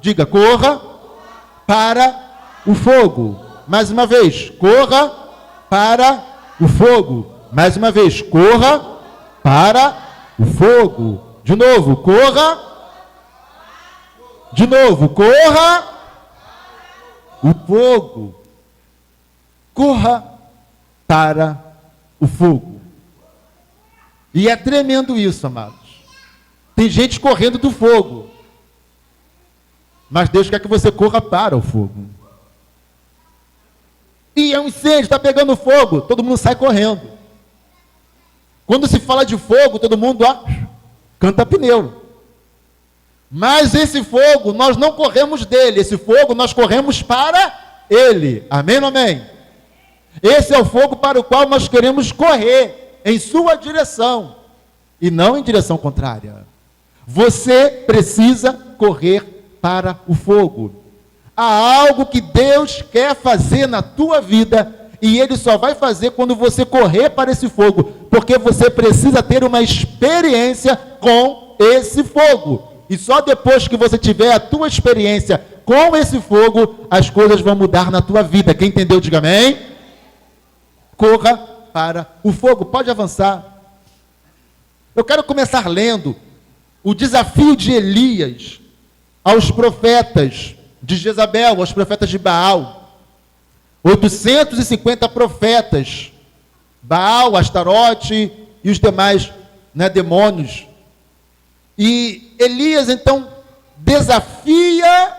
Diga, corra para o fogo. Mais uma vez, corra para o fogo. Mais uma vez, corra para o fogo. De novo, corra. De novo, corra o fogo. Corra para o fogo. E é tremendo isso, amados. Tem gente correndo do fogo. Mas Deus quer que você corra para o fogo. E é um incêndio, está pegando fogo, todo mundo sai correndo. Quando se fala de fogo, todo mundo canta pneu. Mas esse fogo, nós não corremos dele. Esse fogo, nós corremos para ele. Amém ou amém? Esse é o fogo para o qual nós queremos correr, em sua direção, e não em direção contrária. Você precisa correr para o fogo. Há algo que Deus quer fazer na tua vida, e Ele só vai fazer quando você correr para esse fogo, porque você precisa ter uma experiência com esse fogo. E só depois que você tiver a tua experiência com esse fogo, as coisas vão mudar na tua vida. Quem entendeu, diga amém. Corra para o fogo. Pode avançar. Eu quero começar lendo o desafio de Elias aos profetas de Jezabel, aos profetas de Baal. 850 profetas. Baal, Astarote e os demais demônios. E Elias, então, desafia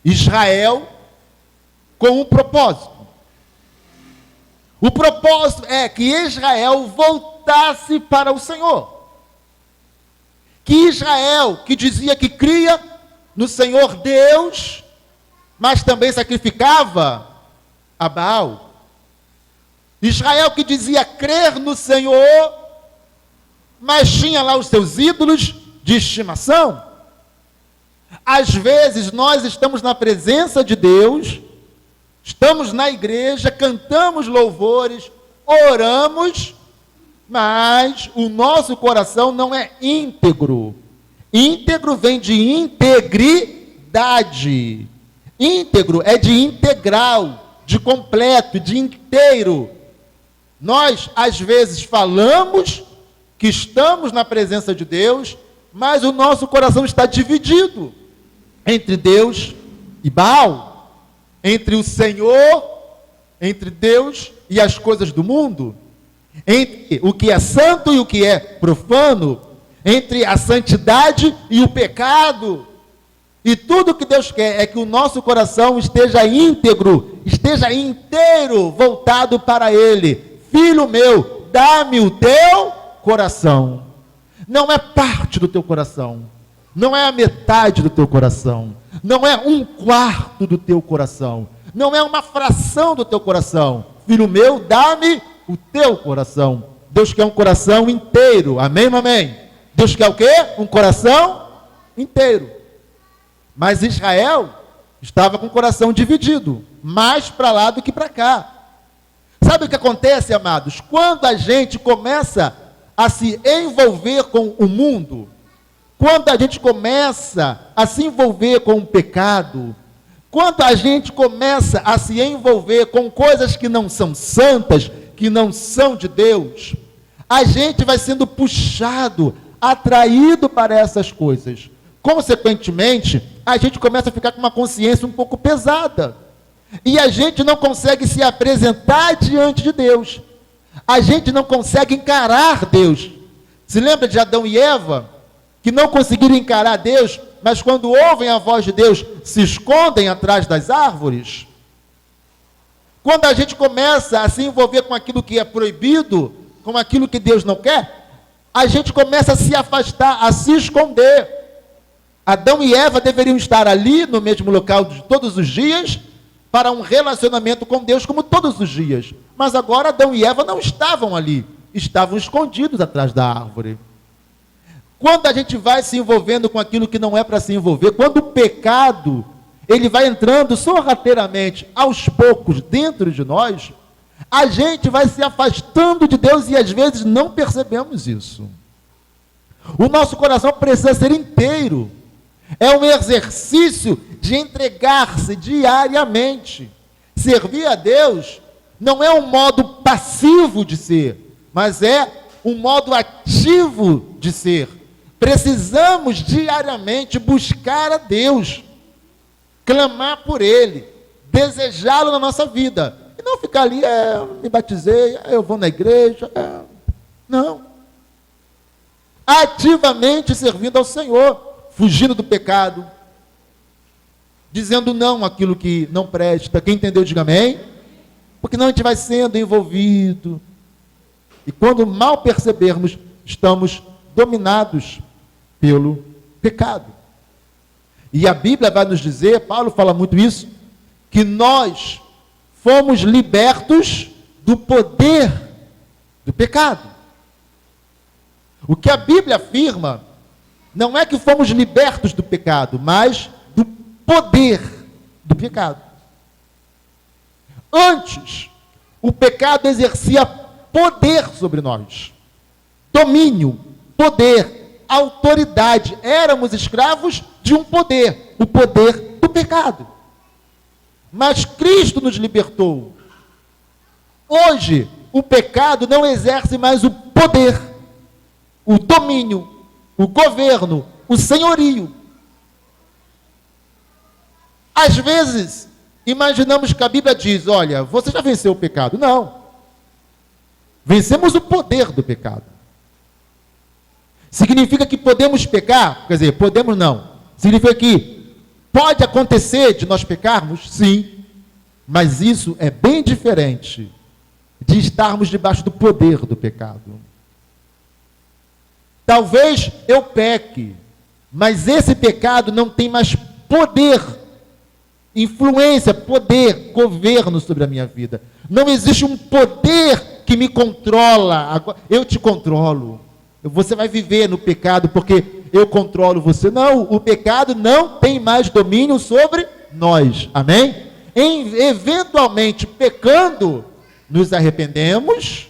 Israel com um propósito. O propósito é que Israel voltasse para o Senhor. Que Israel, que dizia que cria no Senhor Deus, mas também sacrificava a Baal. Israel que dizia crer no Senhor, mas tinha lá os seus ídolos de estimação. Às vezes nós estamos na presença de Deus, estamos na igreja, cantamos louvores, oramos, mas o nosso coração não é íntegro. Íntegro vem de integridade. Íntegro é de integral, de completo, de inteiro. Nós, às vezes, falamos que estamos na presença de Deus, mas o nosso coração está dividido entre Deus e Baal, entre o Senhor, entre Deus e as coisas do mundo, entre o que é santo e o que é profano, entre a santidade e o pecado. E tudo que Deus quer é que o nosso coração esteja íntegro, esteja inteiro, voltado para Ele. Filho meu, dá-me o teu coração. Não é parte do teu coração, não é a metade do teu coração, não é um quarto do teu coração, não é uma fração do teu coração. Filho meu, dá-me o teu coração. Deus quer um coração inteiro. Amém ou amém? Deus quer o quê? Um coração inteiro. Mas Israel estava com o coração dividido, mais para lá do que para cá. Sabe o que acontece, amados? Quando a gente começa a se envolver com o mundo, quando a gente começa a se envolver com o pecado, quando a gente começa a se envolver com coisas que não são santas, que não são de Deus, a gente vai sendo puxado, atraído para essas coisas. Consequentemente, a gente começa a ficar com uma consciência um pouco pesada. E a gente não consegue se apresentar diante de Deus. A gente não consegue encarar Deus. Se lembra de Adão e Eva, que não conseguiram encarar Deus, mas quando ouvem a voz de Deus, se escondem atrás das árvores? Quando a gente começa a se envolver com aquilo que é proibido, com aquilo que Deus não quer, a gente começa a se afastar, a se esconder. Adão e Eva deveriam estar ali, no mesmo local de todos os dias, para um relacionamento com Deus como todos os dias. Mas agora Adão e Eva não estavam ali, estavam escondidos atrás da árvore. Quando a gente vai se envolvendo com aquilo que não é para se envolver, quando o pecado, ele vai entrando sorrateiramente, aos poucos, dentro de nós, a gente vai se afastando de Deus e às vezes não percebemos isso. O nosso coração precisa ser inteiro. É um exercício de entregar-se diariamente. Servir a Deus não é um modo passivo de ser, mas é um modo ativo de ser. Precisamos diariamente buscar a Deus, clamar por Ele, desejá-lo na nossa vida. E não ficar ali, me batizei, eu vou na igreja. Não. Ativamente servindo ao Senhor, fugindo do pecado, dizendo não àquilo que não presta. Quem entendeu, diga amém. Porque não a gente vai sendo envolvido. E quando mal percebermos, estamos dominados pelo pecado. E a Bíblia vai nos dizer, Paulo fala muito isso, que nós fomos libertos do poder do pecado. O que a Bíblia afirma não é que fomos libertos do pecado, mas do poder do pecado. Antes, o pecado exercia poder sobre nós. Domínio, poder, autoridade. Éramos escravos de um poder, o poder do pecado. Mas Cristo nos libertou. Hoje, o pecado não exerce mais o poder, o domínio, o governo, o senhorio. Às vezes, imaginamos que a Bíblia diz, olha, você já venceu o pecado. Não. Vencemos o poder do pecado. Significa que podemos pecar? Quer dizer, podemos não. Significa que pode acontecer de nós pecarmos? Sim. Mas isso é bem diferente de estarmos debaixo do poder do pecado. Talvez eu peque, mas esse pecado não tem mais poder, influência, poder, governo sobre a minha vida. Não existe um poder que me controla. Eu te controlo. Você vai viver no pecado porque eu controlo você. Não, o pecado não tem mais domínio sobre nós. Amém? Eventualmente pecando, nos arrependemos,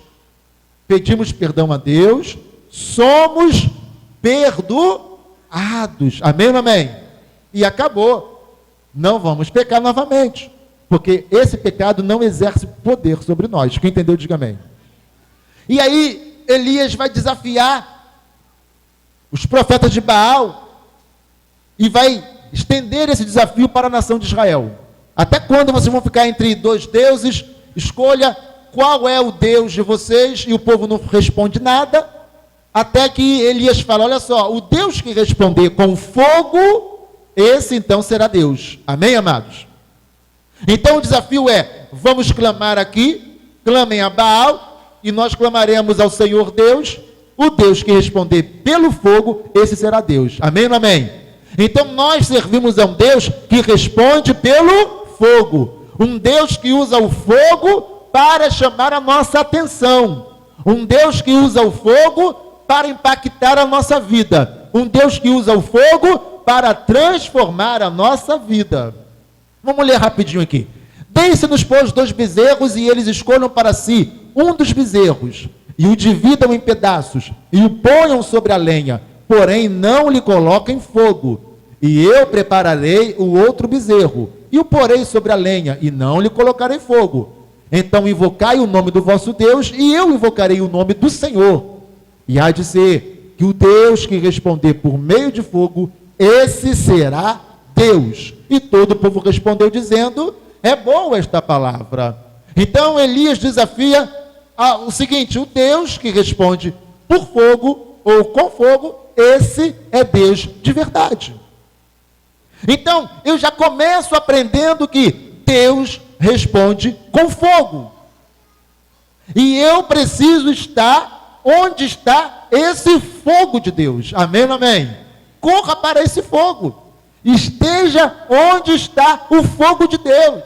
pedimos perdão a Deus, somos perdoados. Amém ou amém? E acabou. Não vamos pecar novamente, porque esse pecado não exerce poder sobre nós. Quem entendeu, diga amém. E aí, Elias vai desafiar os profetas de Baal e vai estender esse desafio para a nação de Israel. Até quando vocês vão ficar entre dois deuses? Escolha qual é o Deus de vocês. E o povo não responde nada, até que Elias fala, olha só, o Deus que responder com fogo, esse então será Deus. Amém, amados? Então o desafio é, vamos clamar aqui, clamem a Baal, e nós clamaremos ao Senhor Deus, o Deus que responder pelo fogo, esse será Deus. Amém ou amém? Então nós servimos a um Deus que responde pelo fogo. Um Deus que usa o fogo para chamar a nossa atenção. Um Deus que usa o fogo para impactar a nossa vida. Um Deus que usa o fogo para transformar a nossa vida. Vamos ler rapidinho aqui. Deixe-nos, pois, 2 bezerros, e eles escolham para si um dos bezerros, e o dividam em pedaços, e o ponham sobre a lenha, porém não lhe coloquem fogo. E eu prepararei o outro bezerro, e o porei sobre a lenha, e não lhe colocarei fogo. Então invocai o nome do vosso Deus, e eu invocarei o nome do Senhor. E há de ser que o Deus que responder por meio de fogo, esse será Deus. E todo o povo respondeu dizendo, é boa esta palavra. Então Elias desafia o seguinte, o Deus que responde por fogo ou com fogo, esse é Deus de verdade. Então, eu já começo aprendendo que Deus responde com fogo. E eu preciso estar onde está esse fogo de Deus. Amém ou amém? Corra para esse fogo. Esteja onde está o fogo de Deus.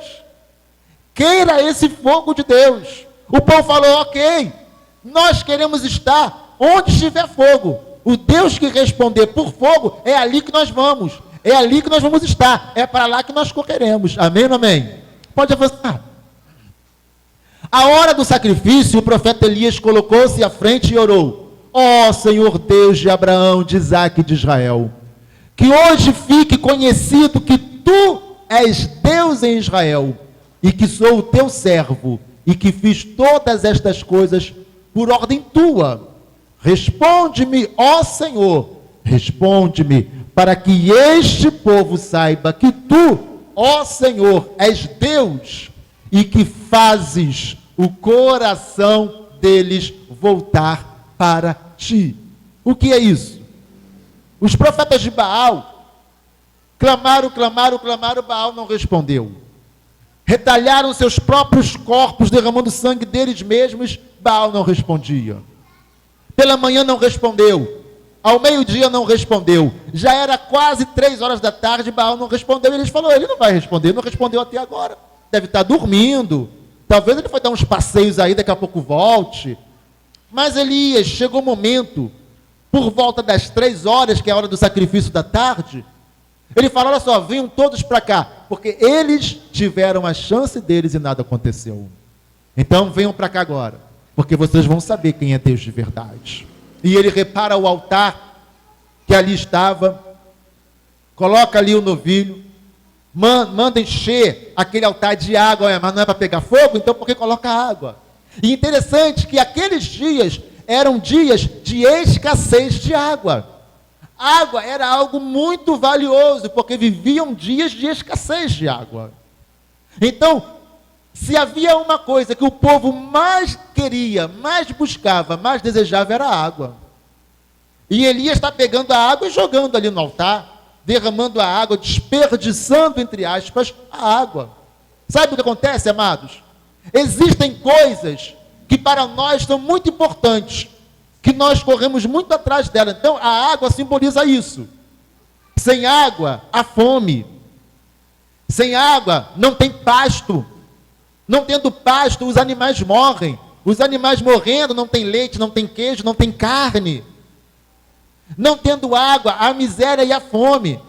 Queira esse fogo de Deus. O povo falou, ok, nós queremos estar onde estiver fogo. O Deus que responder por fogo, é ali que nós vamos. É ali que nós vamos estar. É para lá que nós correremos. Amém ou amém? Pode avançar. A hora do sacrifício, o profeta Elias colocou-se à frente e orou. Ó Senhor Deus de Abraão, de Isaque e de Israel, Que hoje fique conhecido que tu és Deus em Israel, e que sou o teu servo, e que fiz todas estas coisas por ordem tua. Responde-me, ó Senhor, responde-me, para que este povo saiba que tu, ó Senhor, és Deus, e que fazes o coração deles voltar para ti. O que é isso? Os profetas de Baal clamaram, Baal não respondeu. Retalharam seus próprios corpos, derramando sangue deles mesmos, Baal não respondia. Pela manhã não respondeu, ao meio-dia não respondeu, já era quase 3 horas da tarde, Baal não respondeu, e eles falaram, ele não vai responder, não respondeu até agora, deve estar dormindo, talvez ele foi dar uns passeios aí, daqui a pouco volte. Mas Elias, chegou o momento, por volta das 3 horas, que é a hora do sacrifício da tarde, ele falou, olha só, venham todos para cá, porque eles tiveram a chance deles e nada aconteceu. Então venham para cá agora, porque vocês vão saber quem é Deus de verdade. E ele repara o altar que ali estava, coloca ali o novilho, manda encher aquele altar de água, mas não é para pegar fogo, então por que coloca água? E interessante que aqueles dias eram dias de escassez de água. Água era algo muito valioso, porque viviam dias de escassez de água. Então, se havia uma coisa que o povo mais queria, mais buscava, mais desejava, era a água. E Elias está pegando a água e jogando ali no altar, derramando a água, desperdiçando, entre aspas, a água. Sabe o que acontece, amados? Existem coisas que para nós são muito importantes, que nós corremos muito atrás dela. Então, a água simboliza isso. Sem água, há fome. Sem água, não tem pasto. Não tendo pasto, os animais morrem. Os animais morrendo, não tem leite, não tem queijo, não tem carne. Não tendo água, a miséria e a fome.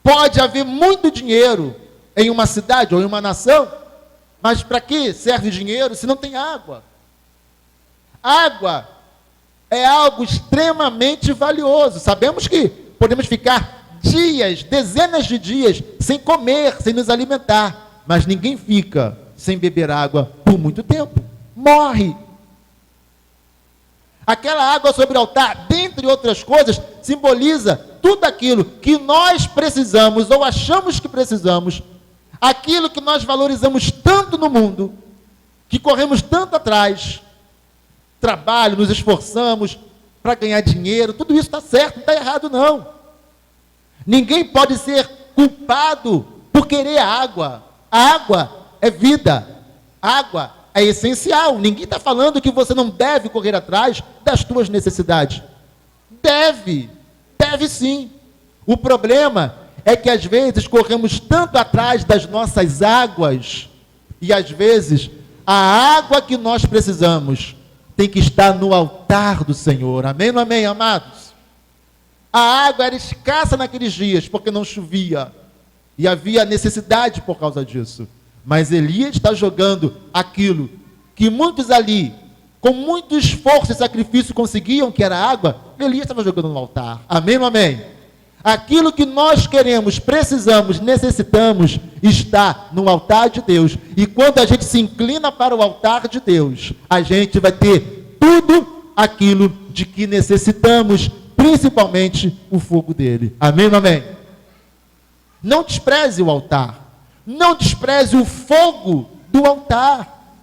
Pode haver muito dinheiro em uma cidade ou em uma nação, mas para que serve dinheiro se não tem água? Água é algo extremamente valioso. Sabemos que podemos ficar dias, dezenas de dias, sem comer, sem nos alimentar, mas ninguém fica sem beber água por muito tempo. Morre. Aquela água sobre o altar, dentre outras coisas, simboliza tudo aquilo que nós precisamos ou achamos que precisamos, aquilo que nós valorizamos tanto no mundo, que corremos tanto atrás, trabalho, nos esforçamos para ganhar dinheiro, tudo isso está certo, não está errado não. Ninguém pode ser culpado por querer água. A água é vida, água é essencial. Ninguém está falando que você não deve correr atrás das tuas necessidades. Deve sim. O problema é que às vezes corremos tanto atrás das nossas águas, e às vezes a água que nós precisamos tem que estar no altar do Senhor. Amém, não amém, amados? A água era escassa naqueles dias, porque não chovia, e havia necessidade por causa disso. Mas Elias está jogando aquilo que muitos ali, com muito esforço e sacrifício, conseguiam, que era água, Elias estava jogando no altar. Amém, não amém? Aquilo que nós queremos, precisamos, necessitamos, está no altar de Deus. E quando a gente se inclina para o altar de Deus, a gente vai ter tudo aquilo de que necessitamos, principalmente o fogo dele. Amém ou amém? Não despreze o altar. Não despreze o fogo do altar.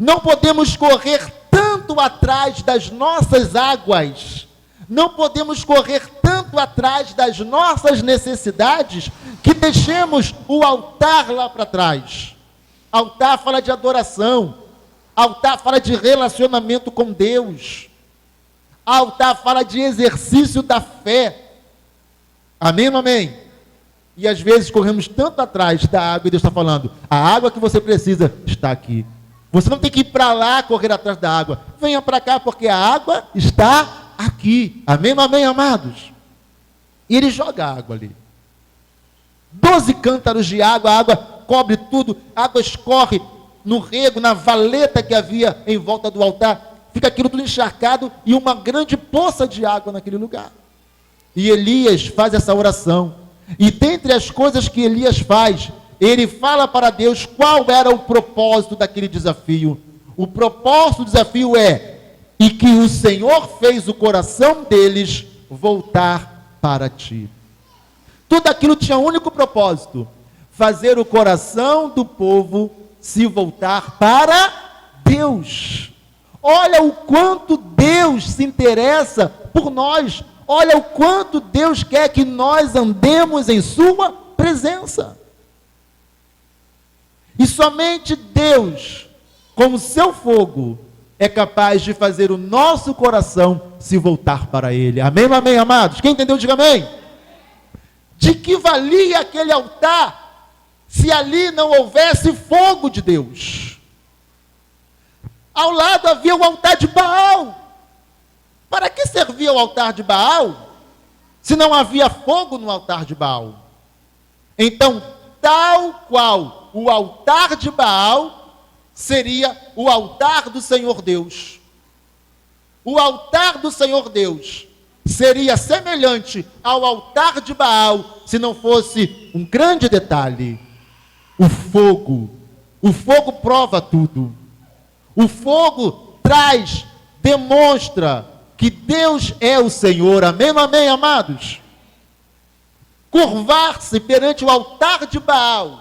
Não podemos correr tanto atrás das nossas águas, não podemos correr tanto atrás das nossas necessidades, que deixemos o altar lá para trás. Altar fala de adoração, altar fala de relacionamento com Deus, altar fala de exercício da fé. Amém ou amém? E às vezes corremos tanto atrás da água, e Deus está falando, a água que você precisa está aqui. Você não tem que ir para lá correr atrás da água. Venha para cá, porque a água está aqui. Amém, amém, amados? E ele joga a água ali. 12 cântaros de água, a água cobre tudo, a água escorre no rego, na valeta que havia em volta do altar. Fica aquilo tudo encharcado e uma grande poça de água naquele lugar. E Elias faz essa oração. E dentre as coisas que Elias faz, ele fala para Deus qual era o propósito daquele desafio. O propósito do desafio e que o Senhor fez o coração deles voltar para ti. Tudo aquilo tinha um único propósito: fazer o coração do povo se voltar para Deus. Olha o quanto Deus se interessa por nós. Olha o quanto Deus quer que nós andemos em sua presença. E somente Deus, com o seu fogo, é capaz de fazer o nosso coração se voltar para Ele. Amém, amém, amados? Quem entendeu, diga amém. De que valia aquele altar se ali não houvesse fogo de Deus? Ao lado havia o altar de Baal. Para que servia o altar de Baal, se não havia fogo no altar de Baal? Então, tal qual o altar de Baal seria o altar do Senhor Deus. O altar do Senhor Deus seria semelhante ao altar de Baal, se não fosse um grande detalhe: o fogo. O fogo prova tudo. O fogo demonstra que Deus é o Senhor. Amém, amém, amados? Curvar-se perante o altar de Baal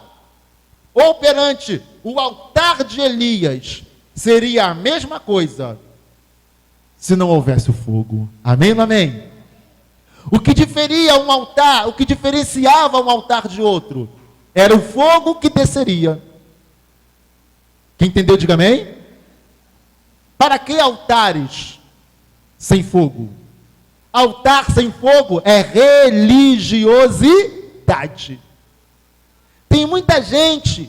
ou perante o altar de Elias seria a mesma coisa se não houvesse o fogo. Amém, amém? O que diferia um altar, o que diferenciava um altar de outro, era o fogo que desceria. Quem entendeu, diga amém. Para que altares sem fogo? Altar sem fogo é religiosidade. Tem muita gente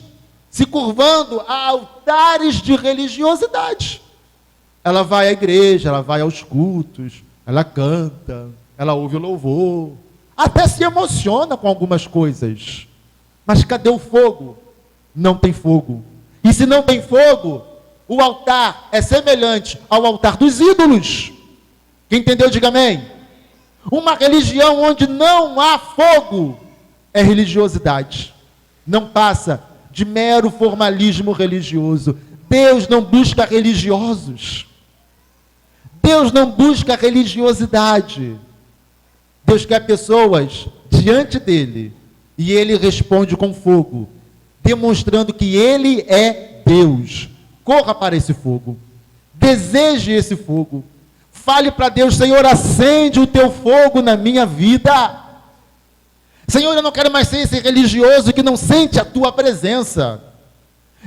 se curvando a altares de religiosidade. Ela vai à igreja, ela vai aos cultos, ela canta, ela ouve o louvor, até se emociona com algumas coisas. Mas cadê o fogo? Não tem fogo. E se não tem fogo, o altar é semelhante ao altar dos ídolos. Quem entendeu, diga amém. Uma religião onde não há fogo é religiosidade. Não passa de mero formalismo religioso. Deus não busca religiosos. Deus não busca religiosidade. Deus quer pessoas diante dele e ele responde com fogo, demonstrando que ele é Deus. Corra para esse fogo. Deseje esse fogo. Fale para Deus: Senhor, acende o teu fogo na minha vida. Senhor, eu não quero mais ser esse religioso que não sente a tua presença.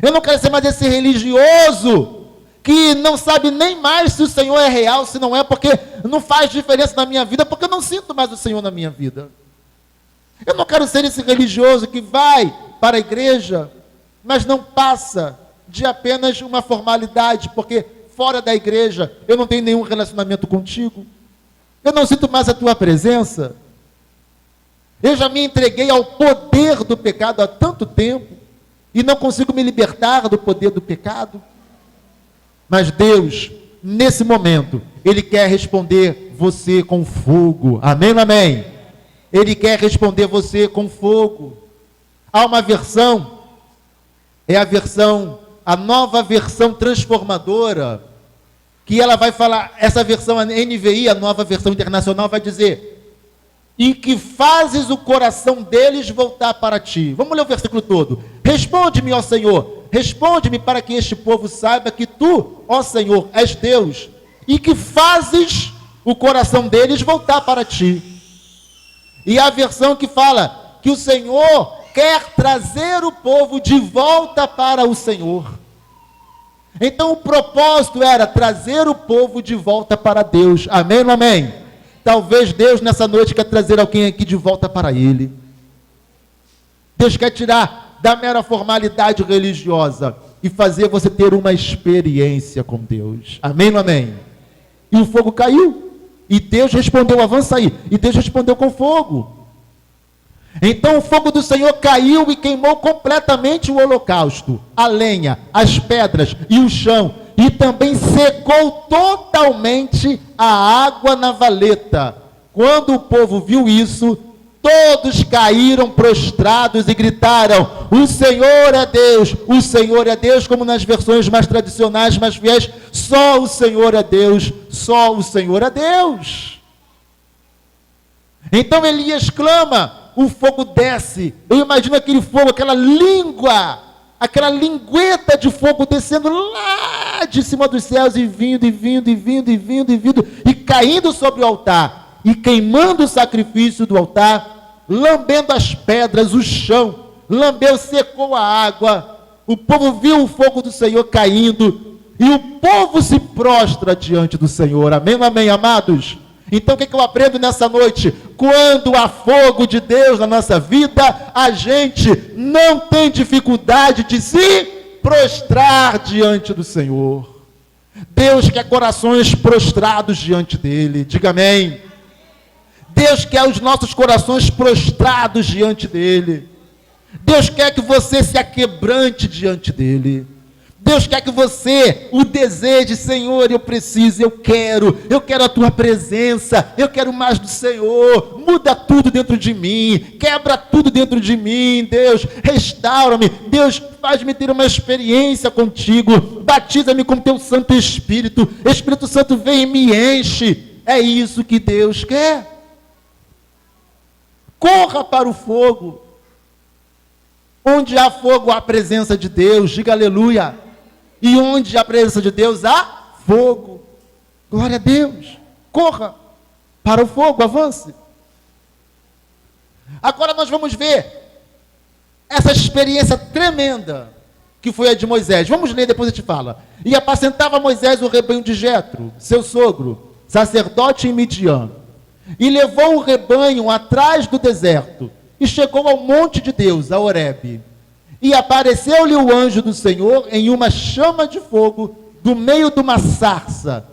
Eu não quero ser mais esse religioso que não sabe nem mais se o Senhor é real, se não é, porque não faz diferença na minha vida, porque eu não sinto mais o Senhor na minha vida. Eu não quero ser esse religioso que vai para a igreja, mas não passa de apenas uma formalidade, porque fora da igreja eu não tenho nenhum relacionamento contigo. Eu não sinto mais a tua presença. Eu já me entreguei ao poder do pecado há tanto tempo e não consigo me libertar do poder do pecado. Mas Deus, nesse momento, Ele quer responder você com fogo. Amém, amém? Ele quer responder você com fogo. Há uma versão, a nova versão transformadora, que ela vai falar, essa versão, a NVI, a nova versão internacional, vai dizer: e que fazes o coração deles voltar para ti. Vamos ler o versículo todo. Responde-me, ó Senhor, responde-me para que este povo saiba que tu, ó Senhor, és Deus, e que fazes o coração deles voltar para ti. E a versão que fala que o Senhor quer trazer o povo de volta para o Senhor. Então o propósito era trazer o povo de volta para Deus. Amém ou amém? Talvez Deus nessa noite quer trazer alguém aqui de volta para Ele. Deus quer tirar da mera formalidade religiosa e fazer você ter uma experiência com Deus. Amém ou amém? E o fogo caiu. E Deus respondeu: avança aí. E Deus respondeu com fogo. Então o fogo do Senhor caiu e queimou completamente o holocausto, a lenha, as pedras e o chão, e também secou totalmente a água na valeta, Quando o povo viu isso, todos caíram prostrados e gritaram: o Senhor é Deus, o Senhor é Deus, como nas versões mais tradicionais, mais fiéis, só o Senhor é Deus, só o Senhor é Deus. Então Elias clama, o fogo desce, eu imagino aquele fogo, aquela língua, aquela lingueta de fogo descendo lá de cima dos céus e vindo, e vindo, e vindo, e vindo, e vindo, e caindo sobre o altar, e queimando o sacrifício do altar, lambendo as pedras, o chão, lambeu, secou a água, o povo viu o fogo do Senhor caindo, e o povo se prostra diante do Senhor, amém, amém, amados? Então o que eu aprendo nessa noite? Quando há fogo de Deus na nossa vida, a gente não tem dificuldade de se prostrar diante do Senhor. Deus quer corações prostrados diante dele, diga amém. Deus quer os nossos corações prostrados diante dele. Deus quer que você se aquebrante diante dele. Deus quer que você o deseje: Senhor, eu preciso, eu quero a tua presença, eu quero mais do Senhor, muda tudo dentro de mim, quebra tudo dentro de mim, Deus, restaura-me, Deus, faz-me ter uma experiência contigo, batiza-me com teu Santo Espírito, Espírito Santo vem e me enche, é isso que Deus quer. Corra para o fogo, onde há fogo há a presença de Deus, diga aleluia. E onde há a presença de Deus, há fogo. Glória a Deus. Corra para o fogo, avance. Agora nós vamos ver essa experiência tremenda que foi a de Moisés. Vamos ler, depois a gente fala. E apacentava Moisés o rebanho de Jetro, seu sogro, sacerdote em Midian. E levou o rebanho atrás do deserto. E chegou ao monte de Deus, a Horebe. E apareceu-lhe o anjo do Senhor em uma chama de fogo do meio de uma sarça.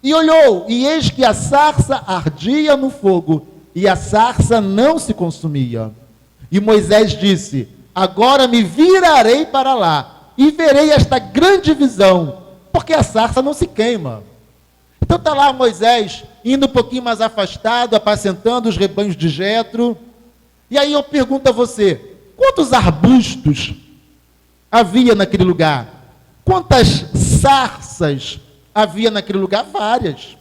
E olhou, e eis que a sarça ardia no fogo, e a sarça não se consumia. E Moisés disse: agora me virarei para lá, e verei esta grande visão, porque a sarça não se queima. Então está lá Moisés, indo um pouquinho mais afastado, apacentando os rebanhos de Jetro. E aí eu pergunto a você: quantos arbustos havia naquele lugar? Quantas sarças havia naquele lugar? Várias.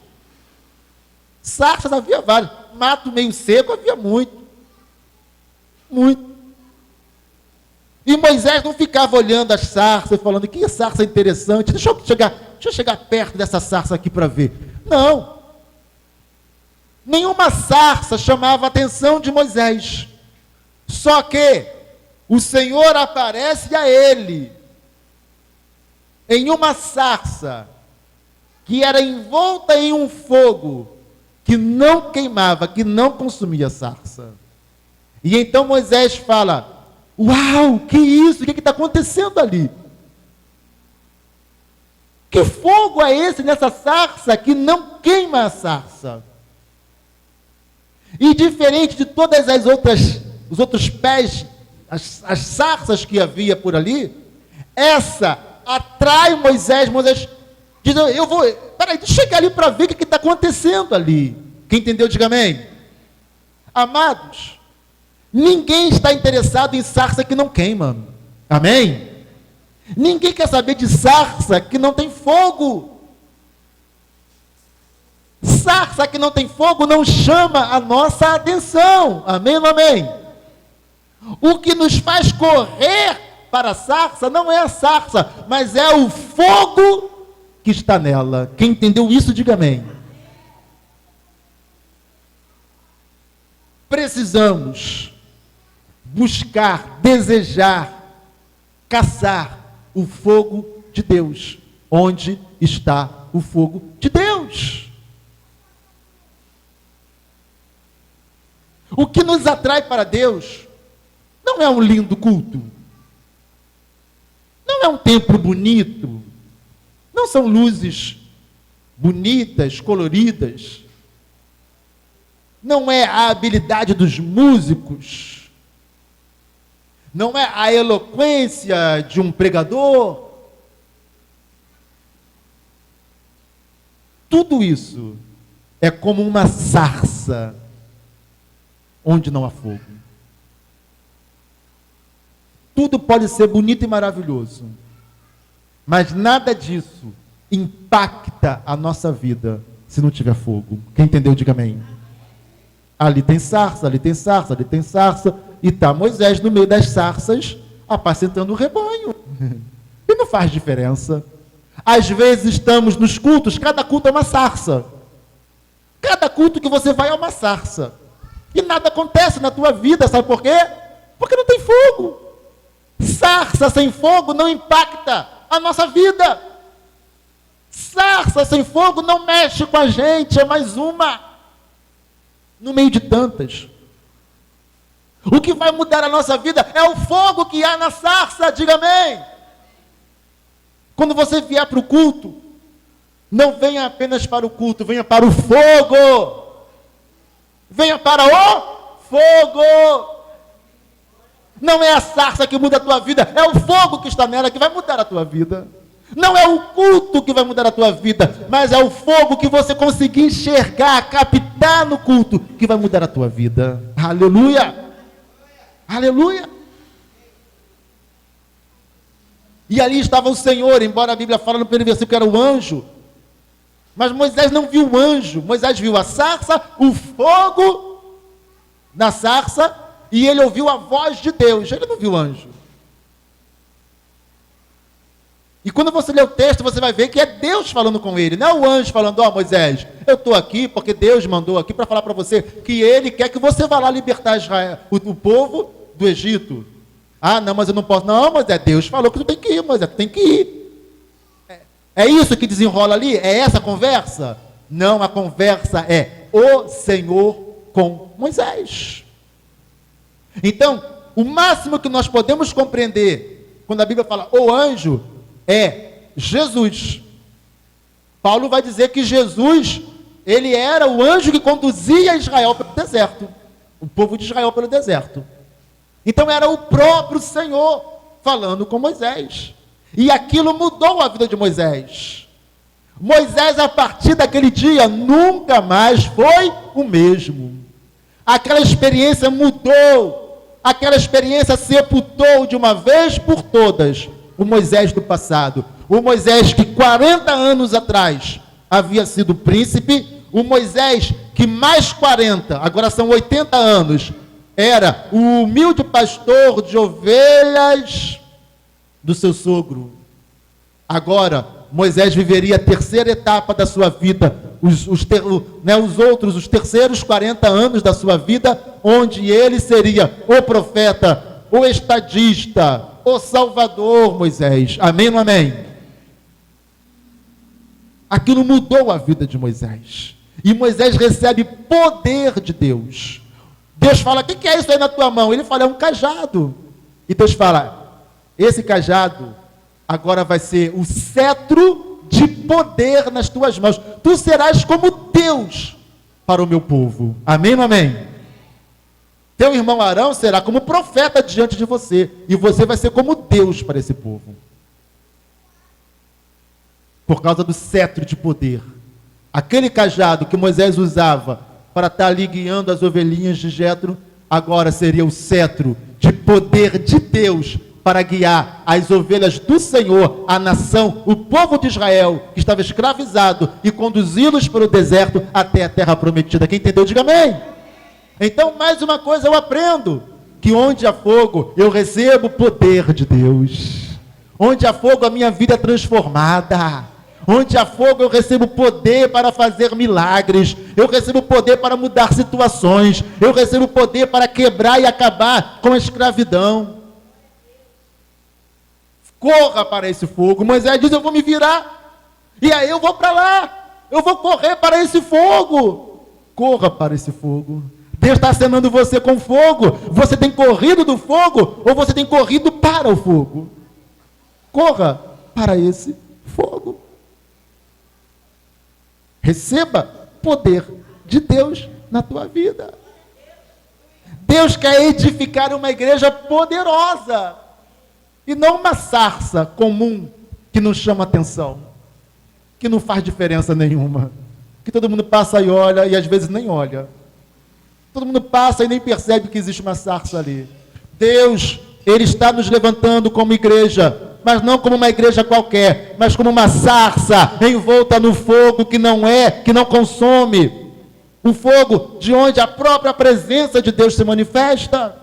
Sarças havia várias. Mato meio seco havia muito. Muito. E Moisés não ficava olhando as sarças, falando: que sarça interessante, deixa eu chegar perto dessa sarça aqui para ver. Não. Nenhuma sarça chamava a atenção de Moisés. Só que o Senhor aparece a ele em uma sarça que era envolta em um fogo que não queimava, que não consumia a sarça. E então Moisés fala: uau, que isso? O que está acontecendo ali? Que fogo é esse nessa sarça que não queima a sarça? E diferente de todas as outras, os outros pés, as sarças que havia por ali, essa atrai Moisés. Moisés diz: eu vou, peraí, deixa eu chegar ali para ver o que está acontecendo ali. Quem entendeu, diga amém. Amados, ninguém está interessado em sarça que não queima, amém? Ninguém quer saber de sarça que não tem fogo. Sarça que não tem fogo não chama a nossa atenção, amém ou amém? O que nos faz correr para a sarça não é a sarça, mas é o fogo que está nela. Quem entendeu isso, diga amém. Precisamos buscar, desejar, caçar o fogo de Deus. Onde está o fogo de Deus? O que nos atrai para Deus não é um lindo culto, não é um templo bonito, não são luzes bonitas, coloridas, não é a habilidade dos músicos, não é a eloquência de um pregador. Tudo isso é como uma sarça onde não há fogo. Tudo pode ser bonito e maravilhoso, mas nada disso impacta a nossa vida se não tiver fogo. Quem entendeu, diga amém. Ali tem sarça, ali tem sarça, ali tem sarça, e está Moisés no meio das sarças, apacentando o rebanho. E não faz diferença. Às vezes estamos nos cultos, cada culto é uma sarça. Cada culto que você vai é uma sarça. E nada acontece na tua vida, sabe por quê? Porque não tem fogo. Sarça sem fogo não impacta a nossa vida. Sarça sem fogo não mexe com a gente, é mais uma, no meio de tantas. O que vai mudar a nossa vida é o fogo que há na sarça, diga amém. Quando você vier para o culto, não venha apenas para o culto, venha para o fogo. Venha para o fogo. Não é a sarça que muda a tua vida, é o fogo que está nela que vai mudar a tua vida. Não é o culto que vai mudar a tua vida, mas é o fogo que você conseguir enxergar, captar no culto, que vai mudar a tua vida. Aleluia! Aleluia! E ali estava o Senhor, embora a Bíblia fala no primeiro versículo que era o anjo, mas Moisés não viu o anjo. Moisés viu a sarça, o fogo na sarça, e ele ouviu a voz de Deus. Ele não viu o anjo. E quando você lê o texto, você vai ver que é Deus falando com ele, não é o anjo falando: ó, Moisés, eu estou aqui porque Deus mandou aqui para falar para você que ele quer que você vá lá libertar Israel, o povo do Egito. Ah, não, mas eu não posso. Não, mas Deus falou que tu tem que ir, Moisés, tu tem que ir. É isso que desenrola ali? É essa a conversa? Não, a conversa é o Senhor com Moisés. Então, o máximo que nós podemos compreender, quando a Bíblia fala o anjo, é Jesus. Paulo vai dizer que Jesus, ele era o anjo que conduzia Israel pelo deserto, o povo de Israel pelo deserto. Então era o próprio Senhor falando com Moisés. E aquilo mudou a vida de Moisés. Moisés, a partir daquele dia, nunca mais foi o mesmo. Aquela experiência mudou. Aquela experiência sepultou de uma vez por todas o Moisés do passado. O Moisés que 40 anos atrás havia sido príncipe. O Moisés que mais 40, agora são 80 anos, era o humilde pastor de ovelhas do seu sogro. Agora, Moisés viveria a terceira etapa da sua vida, os terceiros 40 anos da sua vida, onde ele seria o profeta, o estadista, o salvador. Moisés, amém ou não amém? Aquilo mudou a vida de Moisés, e Moisés recebe poder de Deus. Deus fala: o que é isso aí na tua mão? Ele fala: é um cajado. E Deus fala: esse cajado agora vai ser o cetro de poder nas tuas mãos. Tu serás como Deus para o meu povo. Amém ou não amém? Teu irmão Arão será como profeta diante de você, e você vai ser como Deus para esse povo. Por causa do cetro de poder. Aquele cajado que Moisés usava para estar ali guiando as ovelhinhas de Jetro, agora seria o cetro de poder de Deus para guiar as ovelhas do Senhor, a nação, o povo de Israel, que estava escravizado, e conduzi-los pelo deserto até a terra prometida. Quem entendeu, diga amém. Então, mais uma coisa eu aprendo, que onde há fogo, eu recebo o poder de Deus. Onde há fogo, a minha vida é transformada. Onde há fogo, eu recebo poder para fazer milagres. Eu recebo poder para mudar situações. Eu recebo poder para quebrar e acabar com a escravidão. Corra para esse fogo. Moisés diz: eu vou me virar, e aí eu vou para lá. Eu vou correr para esse fogo. Corra para esse fogo. Deus está acenando você com fogo. Você tem corrido do fogo, ou você tem corrido para o fogo? Corra para esse fogo. Receba poder de Deus na tua vida. Deus quer edificar uma igreja poderosa, e não uma sarça comum que não chama atenção, que não faz diferença nenhuma, que todo mundo passa e olha, e às vezes nem olha. Todo mundo passa e nem percebe que existe uma sarça ali. Deus, Ele está nos levantando como igreja, mas não como uma igreja qualquer, mas como uma sarça envolta no fogo que não consome. Um fogo de onde a própria presença de Deus se manifesta.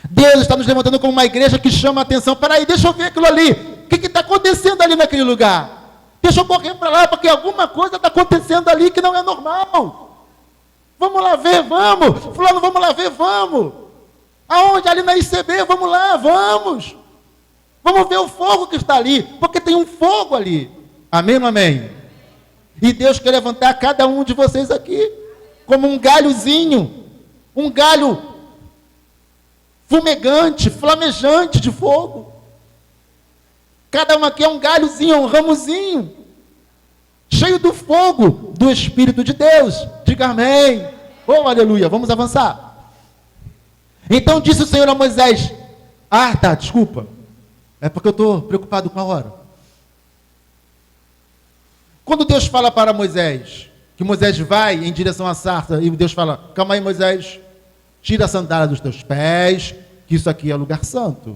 Deus está nos levantando como uma igreja que chama a atenção. Peraí, deixa eu ver aquilo ali. O que está acontecendo ali naquele lugar? Deixa eu correr para lá, porque alguma coisa está acontecendo ali que não é normal. Vamos lá ver, vamos. Fulano, vamos lá ver, vamos. Aonde? Ali na ICB, vamos lá, vamos. Vamos ver o fogo que está ali, porque tem um fogo ali. Amém ou não amém? E Deus quer levantar cada um de vocês aqui como um galhozinho, um galho fumegante, flamejante de fogo. Cada um aqui é um galhozinho, um ramozinho, cheio do fogo do Espírito de Deus. Diga amém. Oh, aleluia. Vamos avançar. Então disse o Senhor a Moisés. Desculpa. É porque eu estou preocupado com a hora. Quando Deus fala para Moisés, que Moisés vai em direção à sarça, e Deus fala, calma aí, Moisés, tira a sandália dos teus pés, que isso aqui é lugar santo.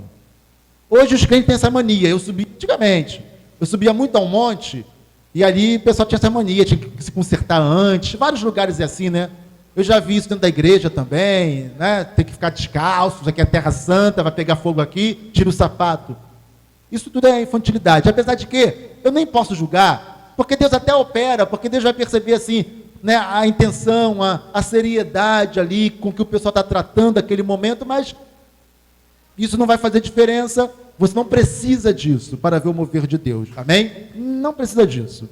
Hoje os crentes têm essa mania. Antigamente, eu subia muito a um monte, e ali o pessoal tinha essa mania, tinha que se consertar antes. Vários lugares é assim, né? Eu já vi isso dentro da igreja também, né? Tem que ficar descalço, isso aqui é terra santa, vai pegar fogo aqui, tira o sapato. Isso tudo é infantilidade. Apesar de que eu nem posso julgar, porque Deus até opera, porque Deus vai perceber assim, né, a intenção, a seriedade ali com que o pessoal está tratando aquele momento, mas isso não vai fazer diferença. Você não precisa disso para ver o mover de Deus. Amém? Não precisa disso.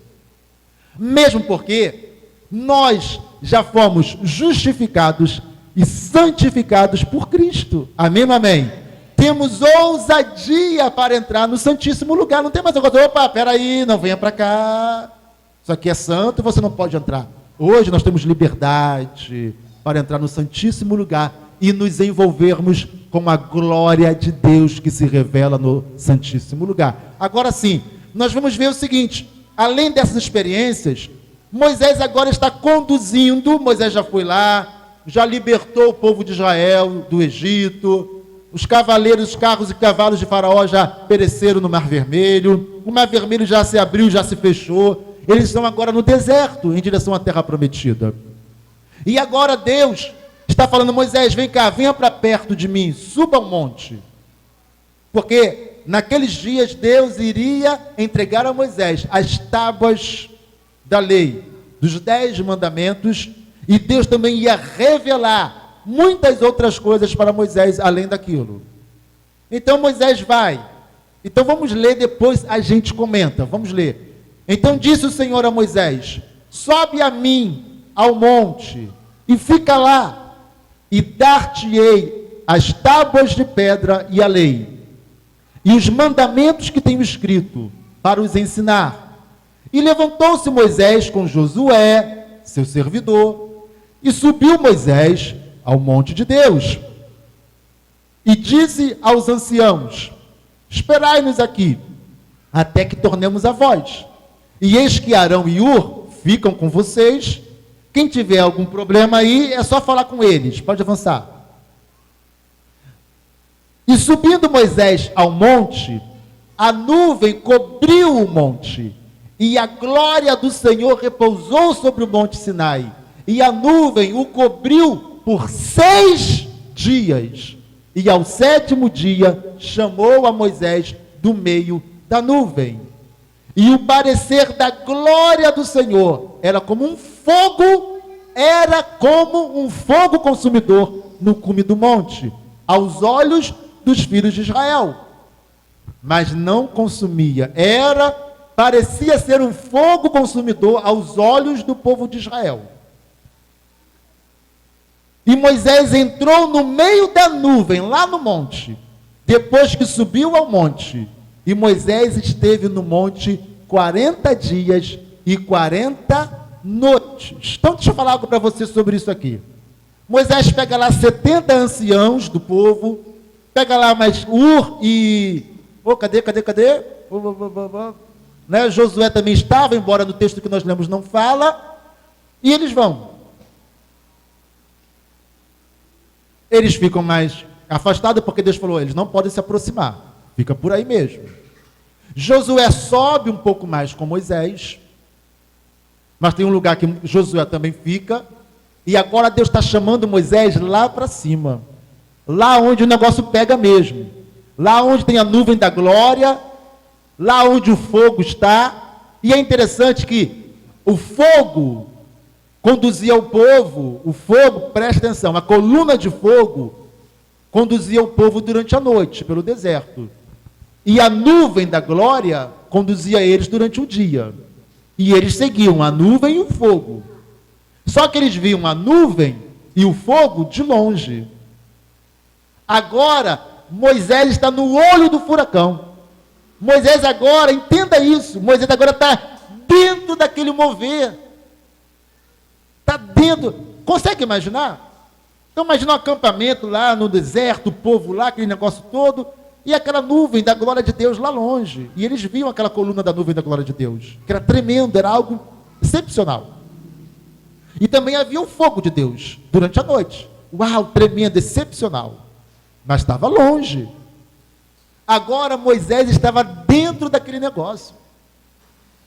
Mesmo porque nós já fomos justificados e santificados por Cristo. Amém ou amém? Temos ousadia para entrar no Santíssimo Lugar. Não tem mais agora, opa, peraí, não venha para cá. Isso aqui é santo e você não pode entrar. Hoje nós temos liberdade para entrar no Santíssimo Lugar e nos envolvermos com a glória de Deus que se revela no Santíssimo Lugar. Agora sim, nós vamos ver o seguinte, além dessas experiências, Moisés agora está conduzindo, Moisés já foi lá, já libertou o povo de Israel do Egito, os cavaleiros, os carros e cavalos de Faraó já pereceram no Mar Vermelho, o Mar Vermelho já se abriu, já se fechou, eles estão agora no deserto, em direção à terra prometida. E agora Deus está falando, Moisés, vem cá, venha para perto de mim, suba ao monte. Porque naqueles dias Deus iria entregar a Moisés as tábuas da lei, dos 10 mandamentos, e Deus também ia revelar muitas outras coisas para Moisés, além daquilo. Então Moisés vai. Então vamos ler, depois a gente comenta, vamos ler. Então disse o Senhor a Moisés, sobe a mim ao monte, e fica lá, e dar-te-ei as tábuas de pedra e a lei, e os mandamentos que tenho escrito, para os ensinar. E levantou-se Moisés com Josué, seu servidor, e subiu Moisés ao monte de Deus. E disse aos anciãos, esperai-nos aqui, até que tornemos a voz. E eis que Arão e Ur ficam com vocês. Quem tiver algum problema aí, é só falar com eles. Pode avançar. E subindo Moisés ao monte, a nuvem cobriu o monte, e a glória do Senhor repousou sobre o monte Sinai, e a nuvem o cobriu por 6 dias, e ao 7º dia chamou a Moisés do meio da nuvem, e o parecer da glória do Senhor era como um fogo consumidor no cume do monte, aos olhos dos filhos de Israel, mas não consumia, parecia ser um fogo consumidor aos olhos do povo de Israel. E Moisés entrou no meio da nuvem, lá no monte, depois que subiu ao monte, e Moisés esteve no monte 40 dias e 40 noites. Então deixa eu falar algo para você sobre isso aqui. Moisés pega lá 70 anciãos do povo, pega lá mais Ur e... cadê? Né? Josué também estava, embora no texto que nós lemos não fala, e eles vão. eles ficam mais afastados, porque Deus falou, eles não podem se aproximar, fica por aí mesmo. Josué sobe um pouco mais com Moisés, mas tem um lugar que Josué também fica, e agora Deus está chamando Moisés lá para cima, lá onde o negócio pega mesmo, lá onde tem a nuvem da glória, lá onde o fogo está. E é interessante que o fogo conduzia o povo, o fogo, presta atenção, a coluna de fogo conduzia o povo durante a noite, pelo deserto. E a nuvem da glória conduzia eles durante o dia. E eles seguiam a nuvem e o fogo. Só que eles viam a nuvem e o fogo de longe. Agora, Moisés está no olho do furacão. Moisés agora, entenda isso, Moisés agora está dentro daquele mover. Está dentro. Consegue imaginar? Então imagina um acampamento lá no deserto, o povo lá, aquele negócio todo, e aquela nuvem da glória de Deus lá longe. E eles viam aquela coluna da nuvem da glória de Deus, que era tremendo, era algo excepcional. E também havia o fogo de Deus durante a noite. Uau, tremendo, excepcional. Mas estava longe. Agora Moisés estava dentro daquele negócio.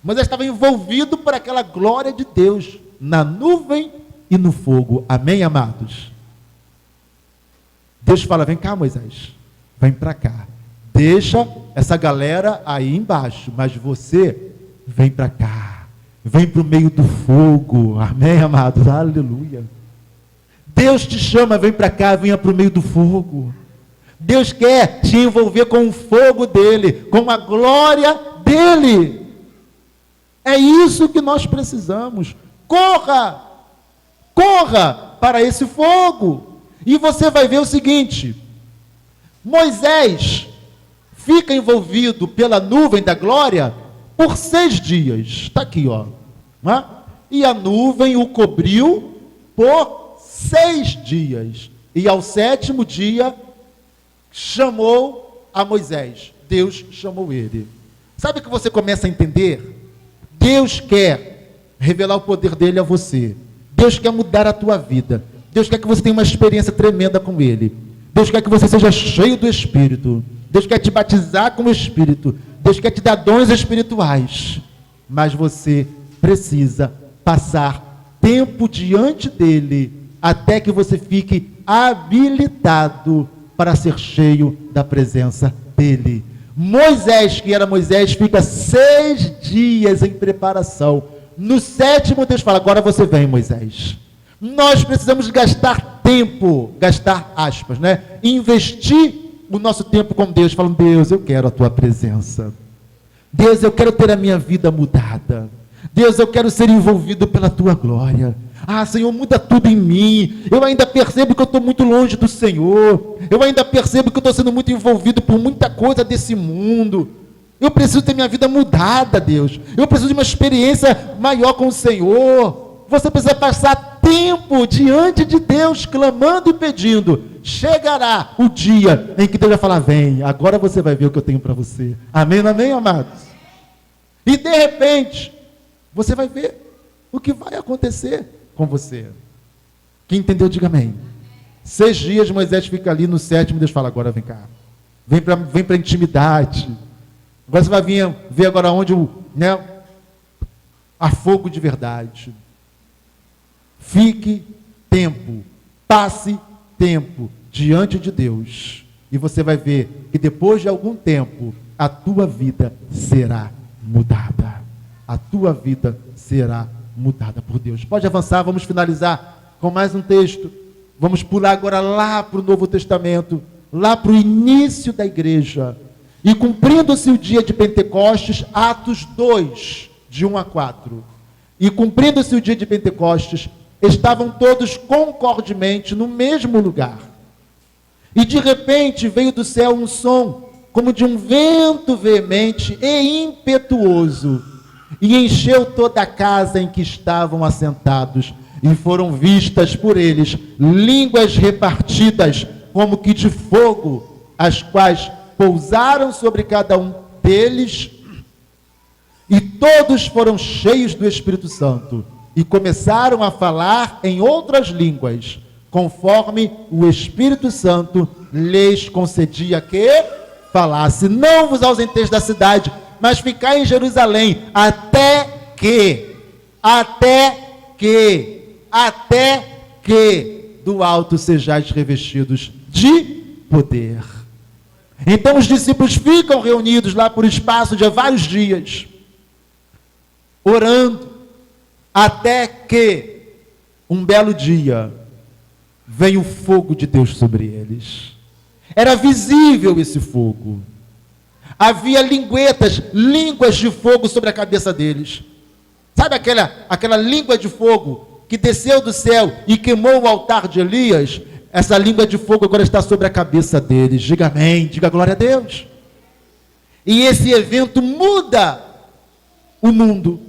Moisés estava envolvido por aquela glória de Deus, na nuvem e no fogo. Amém, amados? Deus fala, vem cá, Moisés, vem para cá. Deixa essa galera aí embaixo, mas você vem para cá. Vem para o meio do fogo. Amém, amados? Aleluia. Deus te chama, vem para cá, venha para o meio do fogo. Deus quer te envolver com o fogo dele, com a glória dele. É isso que nós precisamos. Corra! Corra para esse fogo. E você vai ver o seguinte: Moisés fica envolvido pela nuvem da glória por 6 dias. Está aqui, ó. Né? E a nuvem o cobriu por 6 dias. E ao 7º dia chamou a Moisés. Deus chamou ele. Sabe o que você começa a entender? Deus quer revelar o poder dele a você. Deus quer mudar a tua vida. Deus quer que você tenha uma experiência tremenda com ele. Deus quer que você seja cheio do Espírito. Deus quer te batizar com o Espírito. Deus quer te dar dons espirituais. Mas você precisa passar tempo diante dele até que você fique habilitado para ser cheio da presença dele. Moisés, que era Moisés, fica 6 dias em preparação. No 7º, Deus fala, agora você vem, Moisés. Nós precisamos gastar tempo, gastar aspas, né? Investir o nosso tempo com Deus, falando, Deus, eu quero a tua presença. Deus, eu quero ter a minha vida mudada. Deus, eu quero ser envolvido pela tua glória. Ah, Senhor, muda tudo em mim. Eu ainda percebo que eu estou muito longe do Senhor. Eu ainda percebo que eu estou sendo muito envolvido por muita coisa desse mundo. Eu preciso ter minha vida mudada, Deus. Eu preciso de uma experiência maior com o Senhor. Você precisa passar tempo diante de Deus, clamando e pedindo. Chegará o dia em que Deus vai falar, vem, agora você vai ver o que eu tenho para você. Amém, amém, amados? E de repente, você vai ver o que vai acontecer com você. Quem entendeu, diga amém. 6 dias Moisés fica ali, no 7º Deus fala, agora vem cá. Vem para a intimidade. Agora você vai ver agora onde há fogo de verdade. Fique tempo, passe tempo diante de Deus. E você vai ver que depois de algum tempo, a tua vida será mudada. A tua vida será mudada por Deus. Pode avançar, vamos finalizar com mais um texto. Vamos pular agora lá para o Novo Testamento, lá para o início da igreja. E cumprindo-se o dia de Pentecostes, Atos 2, de 1 a 4. E cumprindo-se o dia de Pentecostes, estavam todos concordemente no mesmo lugar. E de repente veio do céu um som, como de um vento veemente e impetuoso, e encheu toda a casa em que estavam assentados, e foram vistas por eles línguas repartidas, como que de fogo, as quais pousaram sobre cada um deles, e todos foram cheios do Espírito Santo, e começaram a falar em outras línguas, conforme o Espírito Santo lhes concedia que falasse. Não vos ausenteis da cidade, mas ficai em Jerusalém, até que do alto sejais revestidos de poder. Então os discípulos ficam reunidos lá por espaço de vários dias, orando, até que um belo dia vem o fogo de Deus sobre eles. Era visível esse fogo. Havia línguas de fogo sobre a cabeça deles. Sabe aquela língua de fogo que desceu do céu e queimou o altar de Elias? Essa língua de fogo agora está sobre a cabeça deles. Diga amém, diga glória a Deus. E esse evento muda o mundo.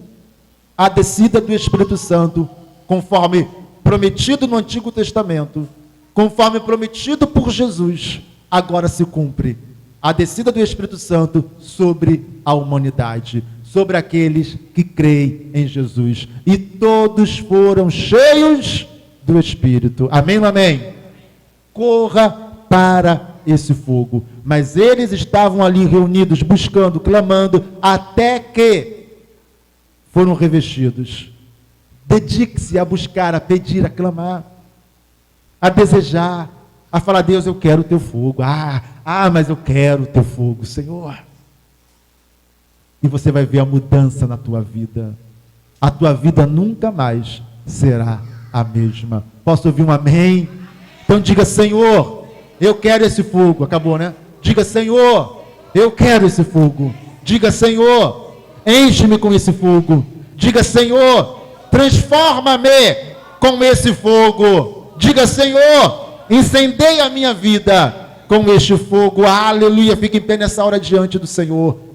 A descida do Espírito Santo, conforme prometido no Antigo Testamento, conforme prometido por Jesus, agora se cumpre. A descida do Espírito Santo sobre a humanidade, sobre aqueles que creem em Jesus. E todos foram cheios do Espírito. Amém ou amém? Corra para esse fogo. Mas eles estavam ali reunidos, buscando, clamando, até que foram revestidos. Dedique-se a buscar, a pedir, a clamar, a desejar, a falar: Deus, eu quero o teu fogo. Mas eu quero o teu fogo, Senhor. E você vai ver a mudança na tua vida. A tua vida nunca mais será a mesma. Posso ouvir um amém? Então diga: Senhor, eu quero esse fogo. Acabou, né? Diga: Senhor, eu quero esse fogo. Diga: Senhor, enche-me com esse fogo. Diga: Senhor, transforma-me com esse fogo. Diga: Senhor, incendeia a minha vida com este fogo. Aleluia. Fique em pé nessa hora diante do Senhor.